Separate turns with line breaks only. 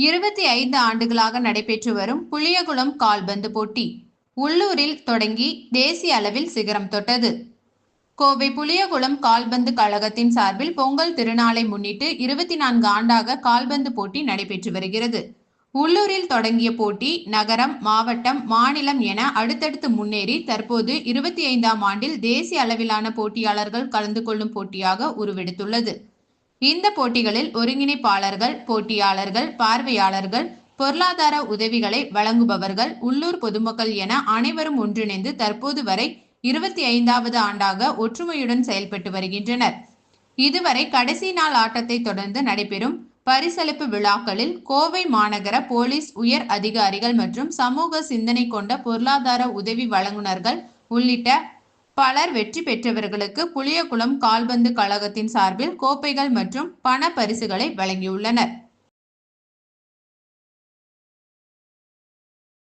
25 ஆண்டுகளாக நடைபெற்று வரும் புளியகுளம் கால்பந்து போட்டி உள்ளூரில் தொடங்கி தேசிய அளவில் சிகரம் தொட்டது. கோவை புளியகுளம் கால்பந்து கழகத்தின் சார்பில் பொங்கல் திருநாளை முன்னிட்டு 24 ஆண்டாக கால்பந்து போட்டி நடைபெற்று வருகிறது. உள்ளூரில் தொடங்கிய போட்டி நகரம், மாவட்டம், மாநிலம் என அடுத்தடுத்து முன்னேறி தற்போது 25ஆம் ஆண்டில் தேசிய அளவிலான போட்டியாளர்கள் கலந்து கொள்ளும் போட்டியாக உருவெடுத்துள்ளது. இந்த போட்டிகளில் ஒருங்கிணைப்பாளர்கள், போட்டியாளர்கள், பார்வையாளர்கள், பொருளாதார உதவிகளை வழங்குபவர்கள், உள்ளூர் பொதுமக்கள் என அனைவரும் ஒன்றிணைந்து தற்போது வரை 25வது ஆண்டாக ஒற்றுமையுடன் செயல்பட்டு வருகின்றனர். இதுவரை கடைசி நாள் ஆட்டத்தை தொடர்ந்து நடைபெறும் பரிசளிப்பு விழாக்களில் கோவை மாநகர போலீஸ் உயர் அதிகாரிகள் மற்றும் சமூக சிந்தனை கொண்ட பொருளாதார உதவி வழங்குநர்கள் உள்ளிட்ட பலர் வெற்றி பெற்றவர்களுக்கு புளியகுளம் கால்பந்து கழகத்தின் சார்பில் கோப்பைகள் மற்றும் பண பரிசுகளை வழங்கியுள்ளனர்.